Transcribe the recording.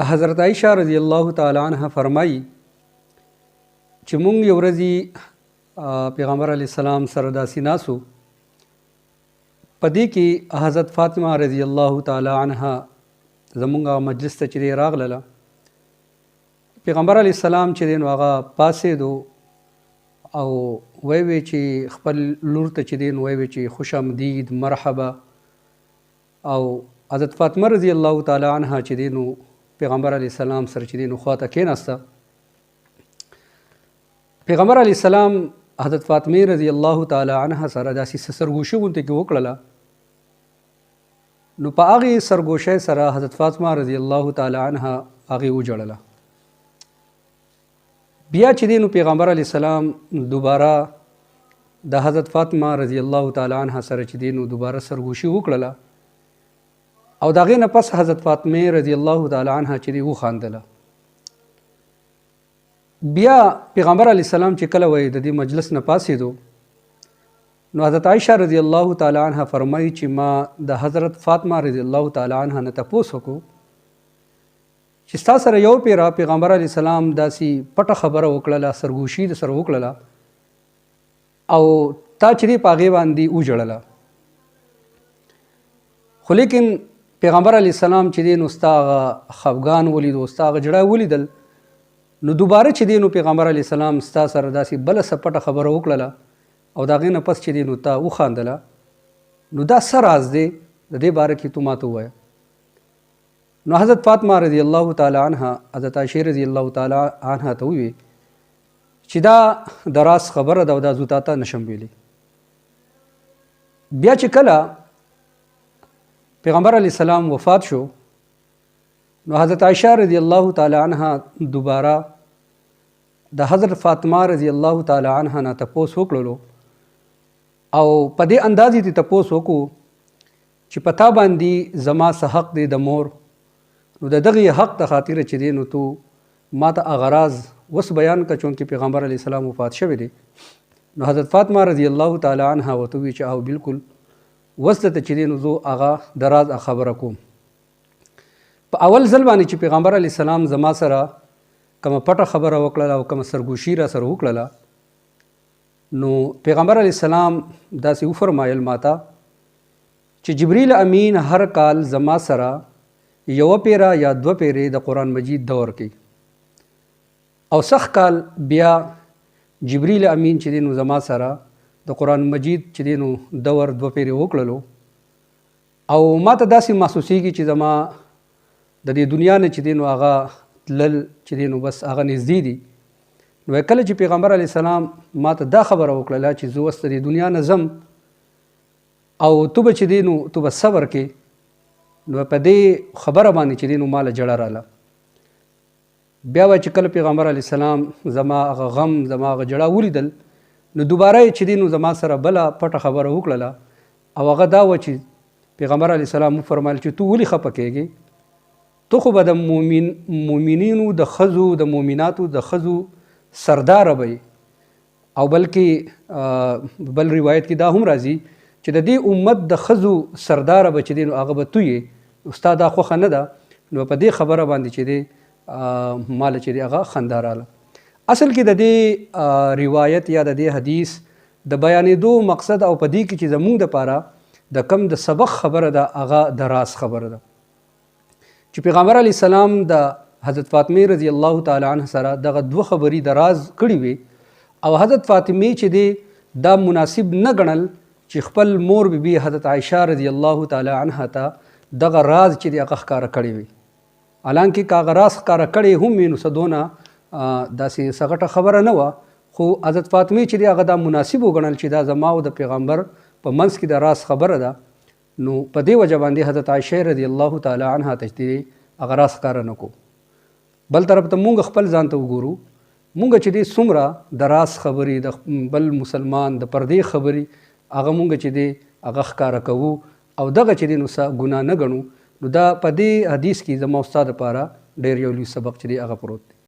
حضرت عائشہ رضی الله تعالی عنها فرمایي چې مونږ یو ورځ پیغمبر علیه السلام سره داسې ناسو په دې کې حضرت فاطمه رضی الله تعالی عنها زمونږ مجلس ته چې راغله پیغمبر علیه السلام چې دی نو هغه پاسېدو او وی چې خپل لور ته چې دی نو وی چې خوش آمدید مرحبا او حضرت فاطمه رضی الله تعالی عنها چې دی نو پیغمبر علیه السلام سره چې دی نو خواته کېناسته پیغمبر علیه السلام حضرت فاطمه رضی الله تعالی عنها سره داسې سرګوشي غونډه کې وکړله نو په هغې سرګوشۍ سره حضرت فاطمه رضی الله تعالی عنها هغې وجړله بیا چې دی نو پیغمبر علیه السلام دوباره د حضرت فاطمه رضی الله تعالی عنها سره چې دی نو دوباره سرګوشي وکړله او د هغې نه پس حضرت فاطمه رضی الله تعالی عنها چې دی وخاندله بیا پیغمبر علیه السلام چې کله وایي د دې مجلس نه پاسېدو نو حضرت عائشہ رضی الله تعالی عنها فرمایي چې ما د حضرت فاطمه رضی الله تعالی عنها نه تپوس وکړو چې ستا سره یو پیره پیغمبر علیه السلام داسې پټه خبره وکړله سرګوشي د سره وکړله او تا چې دی په هغې باندې وژړله خو لیکن پیغمبر علیه السلام چې دی نو ستا هغه خفګان ولیدو ستا هغه جړه ولیدل نو دوباره چې دی نو پیغمبر علیه السلام ستا سره داسې بله څه پټه خبره وکړله او د هغې نه پس چې دی نو تا وخاندله نو دا څه راز دی د دې باره کې تو ماته ووایه نو حضرت فاطمه رضی الله تعالی عنها حضرت عائشہ رضی الله تعالی عنها ته وویل چې دا د راز خبره ده او دا زه تا ته نشم ویلی بیا چې کله پیغمبر علیه السلام وفات شو نو حضرت عائشہ رضی الله تعالی عنها دوباره د حضرت فاطمه رضی الله تعالی عنها نه تپوس وکړلو او په دې انداز یې تپوس وکړو چې په تا باندې زما څه حق دی د مور نو د دغې حق د خاطره چې دی نو تو ما ته هغه راز اوس بیان کړه چونکې پیغمبر علیه السلام وفات شوی دی نو حضرت فاطمه رضی الله تعالی عنها ورته وویل چې او بالکل اوس درته چې دی نو زه هغه د راز خبره کوم په اول ځل باندې چې پیغمبر علیه السلام زما سره کومه پټه خبره وکړله او کومه سرګوشي را سره وکړله نو پیغمبر علیه السلام داسې وفرمایل ماته چې جبریل امین هر کال زما سره یو پیره یا دو پیرې د قرآن مجید دور کوي او سخت کال بیا جبریل امین چې دی نو زما سره د قرآن مجید چې دی نو دور دو پیرې وکړلو او ما ته داسې محسوسیږي چې زما د دې دنیا نه چې دی نو هغه تلل چې دی نو بس هغه نږدې دي نو کله چې پیغمبر علیه السلام ما ته دا خبره وکړله چې زه اوس د دې دنیا نه ځم او تو به چې دی نو تو به صبر کې نو په دې خبره باندې چې دی نو ماله جړه راله بیا به چې کله پیغمبر علیه السلام زما هغه غم زما هغه جړه ولیدل نو دوباره چې دی نو زما سره بله پټه خبره وکړله او هغه دا وه چې پیغمبر علیه السلام وفرمایل چې تو ولې خفه کېږې تو خو به د مؤمنینو د ښځو د مؤمناتو د ښځو سرداره به او بلکې بل روایت کې دا هم راځي چې د دې امت د ښځو سرداره به چې دی نو هغه به تو یې ستا دا خوښه نه ده نو په دې خبره باندې چې دی ماله چې دی هغه خندا راله اصل کې د دې روایت یا د دې حدیث د بیانېدو مقصد او په دې کې چې زموږ دپاره د کم د سبق خبره ده هغه د راز خبره ده چې پیغمبر علیه السلام د حضرت فاطمه رضی الله تعالی عنها سره دغه دوه خبرې د راز کړي وي او حضرت فاطمه چې دی دا مناسب نه ګڼل چې خپل مور بی حضرت عائشہ رضی الله تعالی عنها ته دغه راز چې دی هغه ښکاره کړی وي حالانکه که هغه راز ښکاره کړی هم وي نو څه دونه داسې څه غټه خبره نه وه خو حضرت فاطمه چې دی هغه دا مناسب وګڼل چې دا زما او د پیغمبر په منځ کې د راز خبره ده نو په دې وجه باندې حضرت عائشہ رضی الله تعالی عنها ته چې هغه راز ښکاره نه کو بل طرف ته مونږ خپل ځان ته وګورو مونږ چې دی څومره د راز خبرې د بل مسلمان د پردې خبرې هغه مونږ چې دی هغه ښکاره کوو او دغه چې دی نو څه ګناه نه ګڼو نو دا په دې حدیث کې زما استاد لپاره ډېر یو لوی سبق چې دی هغه پروت دی